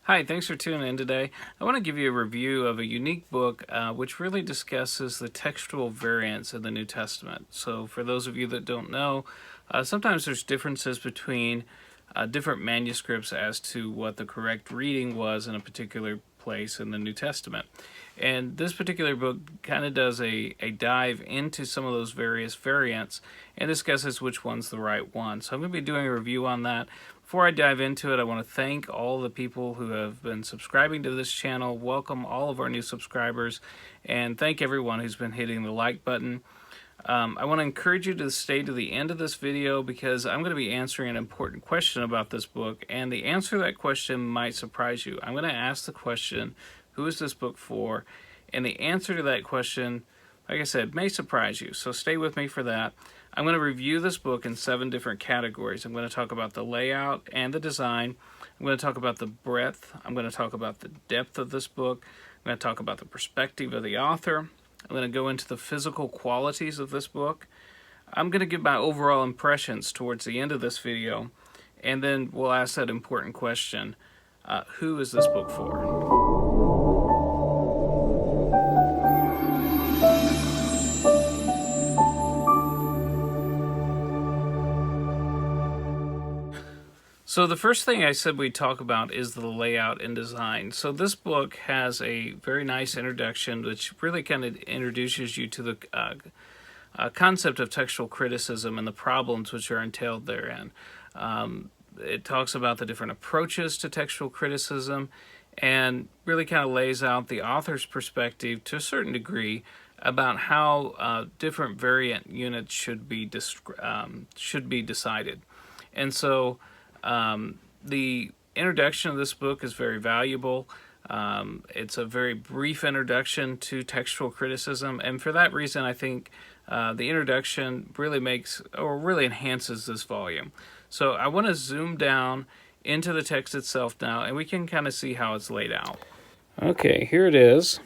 Hi, thanks for tuning in today. I want to give you a review of a unique book which really discusses the textual variants in the New Testament. So, for those of you that don't know, sometimes there's differences between different manuscripts as to what the correct reading was in a particular place in the New Testament. And this particular book kind of does a dive into some of those various variants and discusses which one's the right one. So I'm going to be doing a review on that. Before I dive into it, I want to thank all the people who have been subscribing to this channel, welcome all of our new subscribers, and thank everyone who's been hitting the like button. I want to encourage you to stay to the end of this video because I'm going to be answering an important question about this book, and the answer to that question might surprise you. I'm going to ask the question, who is this book for? And the answer to that question, like I said, may surprise you, so stay with me for that. I'm going to review this book in 7 different categories. I'm going to talk about the layout and the design. I'm going to talk about the breadth. I'm going to talk about the depth of this book. I'm going to talk about the perspective of the author. I'm going to go into the physical qualities of this book. I'm going to give my overall impressions towards the end of this video, and then we'll ask that important question, who is this book for? So the first thing I said we'd talk about is the layout and design. So this book has a very nice introduction which really kind of introduces you to the concept of textual criticism and the problems which are entailed therein. It talks about the different approaches to textual criticism and really kind of lays out the author's perspective to a certain degree about how different variant units should be decided. And so the introduction of this book is very valuable. It's a very brief introduction to textual criticism, and for that reason I think the introduction really really enhances this volume. So I want to zoom down into the text itself now, and we can kind of see how it's laid out. Okay, here it is.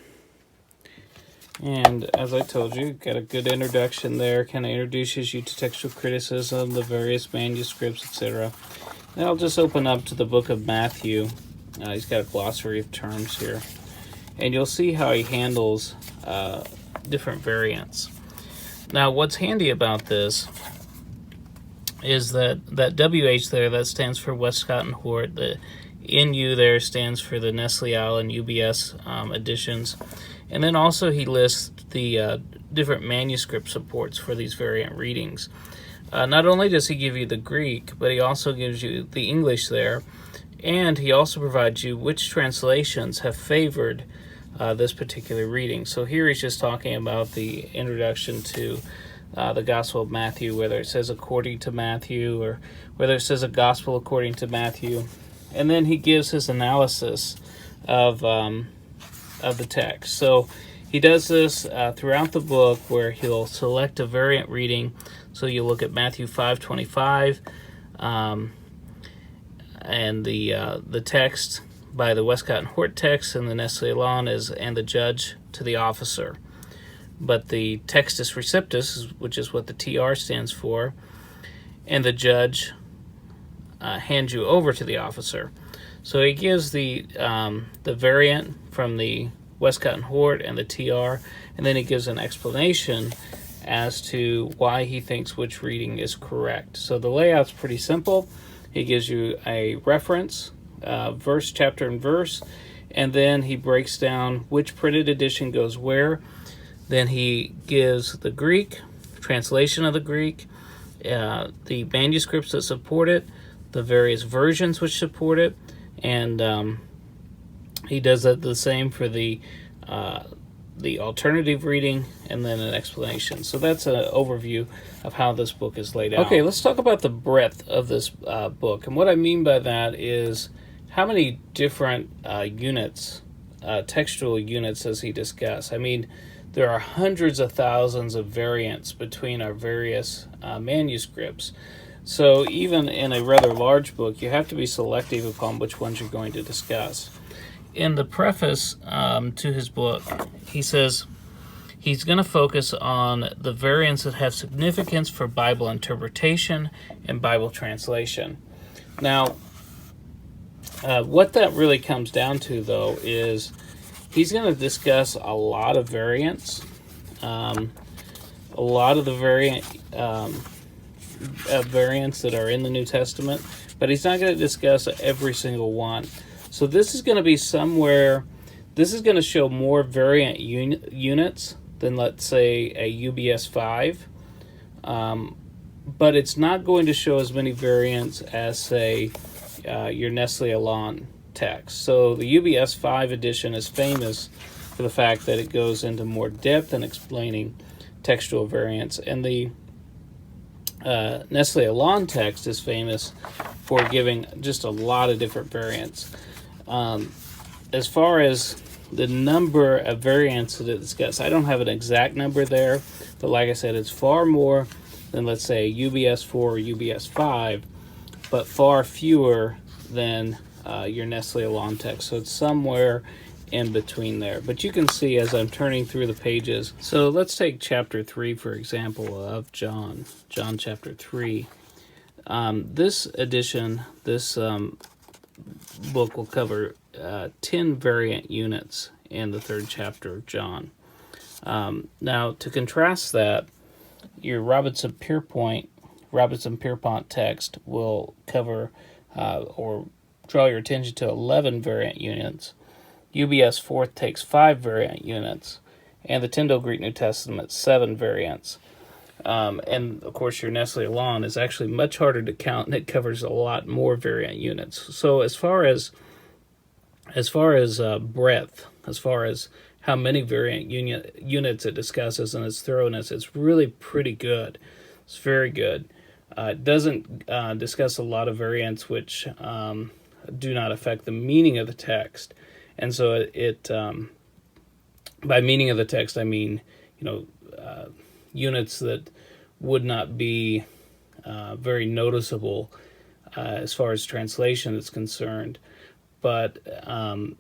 And as I told you, got a good introduction there, kind of introduces you to textual criticism, the various manuscripts, etc. Then I'll just open up to the book of Matthew. He's got a glossary of terms here. And you'll see how he handles different variants. Now, what's handy about this is that WH there, that stands for Westcott and Hort. The NU there stands for the Nestle Island UBS editions. And then also he lists the different manuscript supports for these variant readings. Not only does he give you the Greek, but he also gives you the English there, and he also provides you which translations have favored this particular reading. So here he's just talking about the introduction to the Gospel of Matthew, whether it says according to Matthew or whether it says a Gospel according to Matthew. And then he gives his analysis of the text. So he does this throughout the book where he'll select a variant reading. So you look at Matthew 5:25 and the text by the Westcott and Hort text, and the Nestle Island is and the judge to the officer. But the textus receptus, which is what the TR stands for, and the judge hands you over to the officer. So he gives the variant from the Westcott and Hort and the TR, and then he gives an explanation as to why he thinks which reading is correct. So the layout's pretty simple. He gives you a reference, verse, chapter, and verse, and then he breaks down which printed edition goes where. Then he gives the Greek, translation of the Greek, the manuscripts that support it, the various versions which support it, and he does that the same for the alternative reading, and then an explanation. So that's an overview of how this book is laid out. Okay, let's talk about the breadth of this book. And what I mean by that is how many different units, textual units, does he discuss? I mean, there are hundreds of thousands of variants between our various manuscripts. So even in a rather large book, you have to be selective upon which ones you're going to discuss. In the preface to his book, he says he's going to focus on the variants that have significance for Bible interpretation and Bible translation. Now, What that really comes down to, though, is he's going to discuss a lot of variants, a lot of the variants that are in the New Testament, but he's not going to discuss every single one. So this is going to be somewhere, this is going to show more variant units than, let's say, a UBS 5, but it's not going to show as many variants as, say, your Nestle Aland text. So the UBS 5 edition is famous for the fact that it goes into more depth in explaining textual variants, and the Nestle Aland text is famous for giving just a lot of different variants. As far as the number of variants that it discusses, I don't have an exact number there, but like I said, it's far more than, let's say, UBS 4 or UBS 5, but far fewer than your Nestle Aland text. So it's somewhere in between there. But you can see as I'm turning through the pages. So let's take chapter 3, for example, of John chapter 3. This edition, this book will cover 10 variant units in the 3rd chapter of John. Now, to contrast that, your Robinson-Pierpont text will cover or draw your attention to 11 variant units. UBS 4th takes 5 variant units, and the Tyndale Greek New Testament 7 variants. And of course, your Nestle Aland is actually much harder to count, and it covers a lot more variant units. So as far as breadth, as far as how many variant units it discusses and its thoroughness, it's really pretty good. It's very good. It doesn't discuss a lot of variants which do not affect the meaning of the text. And so it by meaning of the text, I mean, units that would not be very noticeable as far as translation is concerned. But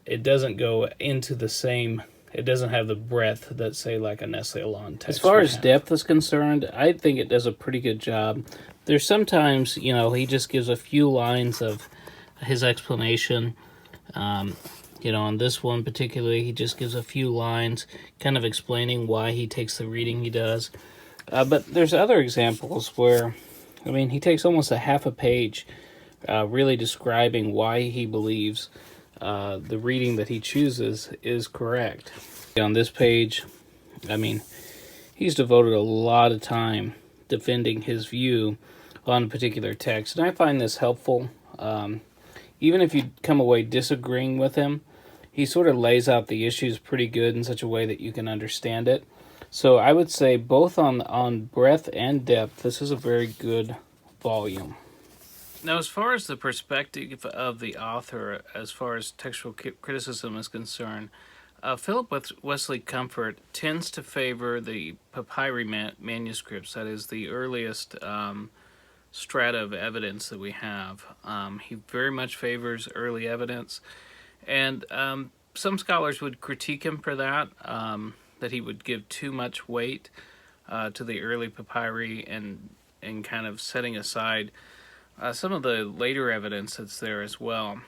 it doesn't go into the same, it doesn't have the breadth that, say, like a Nestle Aland text. As far as depth is concerned, I think it does a pretty good job. There's sometimes, he just gives a few lines of his explanation. On this one particularly, he just gives a few lines kind of explaining why he takes the reading he does. But there's other examples where, he takes almost a half a page really describing why he believes the reading that he chooses is correct. On this page, he's devoted a lot of time defending his view on a particular text, and I find this helpful. Even if you come away disagreeing with him, he sort of lays out the issues pretty good in such a way that you can understand it. So I would say both on breadth and depth, this is a very good volume. Now, as far as the perspective of the author, as far as textual criticism is concerned, Philip Wesley Comfort tends to favor the papyri manuscripts, that is the earliest strata of evidence that we have. He very much favors early evidence, and some scholars would critique him for that, that he would give too much weight to the early papyri and kind of setting aside some of the later evidence that's there as well.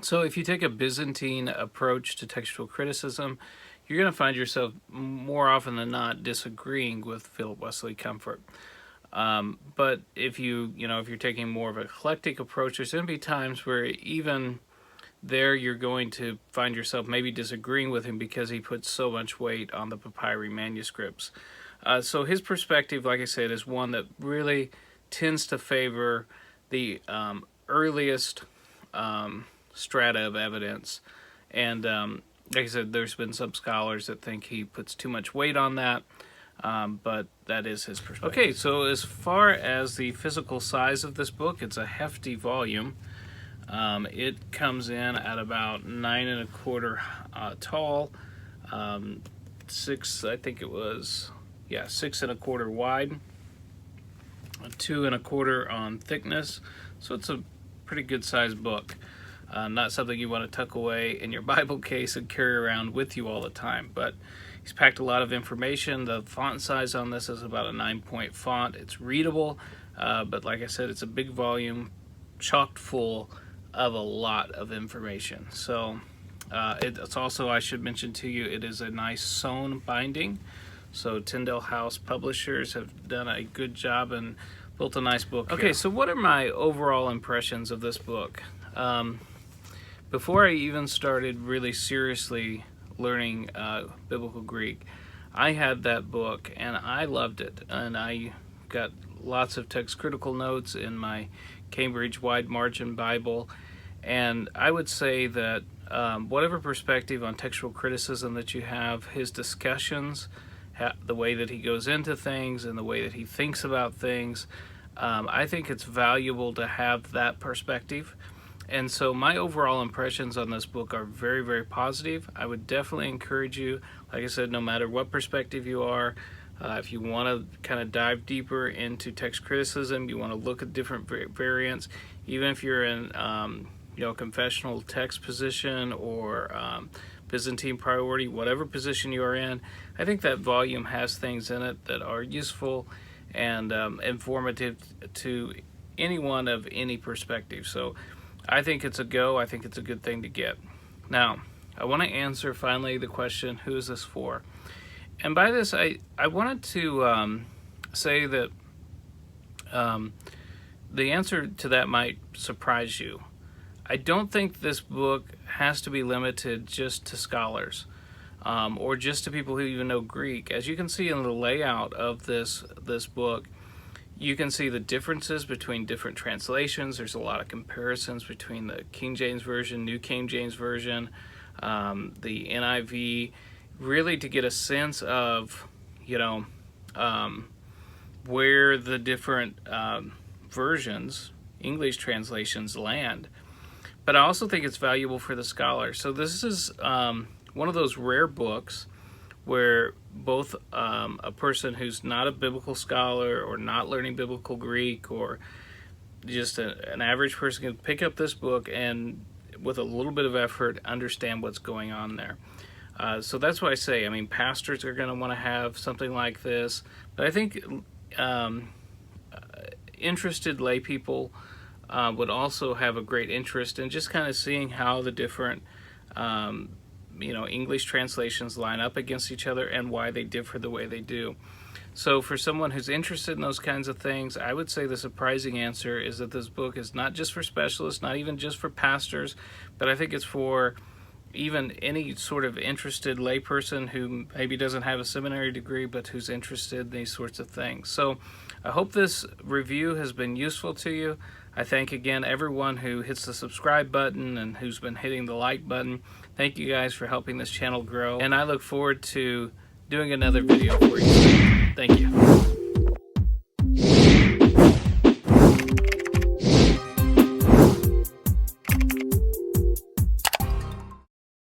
So if you take a Byzantine approach to textual criticism, you're going to find yourself more often than not disagreeing with Philip Wesley Comfort. But if if you're taking more of an eclectic approach, there's going to be times where even there you're going to find yourself maybe disagreeing with him because he puts so much weight on the papyri manuscripts. So his perspective, like I said, is one that really tends to favor the earliest strata of evidence. And like I said, there's been some scholars that think he puts too much weight on that. But that is his perspective. Okay, so as far as the physical size of this book, it's a hefty volume. It comes in at about 9 1/4 tall, 6 1/4 wide, 2 1/4 on thickness. So it's a pretty good sized book. Not something you want to tuck away in your Bible case and carry around with you all the time, but he's packed a lot of information. The font size on this is about a 9-point font. It's readable, but like I said, it's a big volume, chock full of a lot of information. So it's also, I should mention to you, it is a nice sewn binding. So Tyndale House Publishers have done a good job and built a nice book here. Okay, so what are my overall impressions of this book? Before I even started really seriously learning Biblical Greek, I had that book and I loved it, and I got lots of text critical notes in my Cambridge Wide Margin Bible, and I would say that whatever perspective on textual criticism that you have, his discussions, the way that he goes into things and the way that he thinks about things, I think it's valuable to have that perspective. And so my overall impressions on this book are very, very positive. I would definitely encourage you, like I said, no matter what perspective you are, if you want to kind of dive deeper into text criticism, you want to look at different variants, even if you're in confessional text position or Byzantine priority, whatever position you are in, I think that volume has things in it that are useful and informative to anyone of any perspective. So I think it's a go. I think it's a good thing to get. Now, I want to answer finally the question, who is this for? And by this, I wanted to say that the answer to that might surprise you. I don't think this book has to be limited just to scholars or just to people who even know Greek. As you can see in the layout of this book, you can see the differences between different translations. There's a lot of comparisons between the King James Version, New King James Version, the NIV, really to get a sense of, where the different versions, English translations, land. But I also think it's valuable for the scholar. So this is one of those rare books where both a person who's not a biblical scholar or not learning biblical Greek or just an average person can pick up this book and with a little bit of effort understand what's going on there. So that's why I say, pastors are going to want to have something like this, but I think interested lay people would also have a great interest in just kind of seeing how the different English translations line up against each other and why they differ the way they do. So for someone who's interested in those kinds of things, I would say the surprising answer is that this book is not just for specialists, not even just for pastors, but I think it's for even any sort of interested layperson who maybe doesn't have a seminary degree but who's interested in these sorts of things. So I hope this review has been useful to you. I thank again everyone who hits the subscribe button and who's been hitting the like button. Thank you guys for helping this channel grow, and I look forward to doing another video for you. Thank you.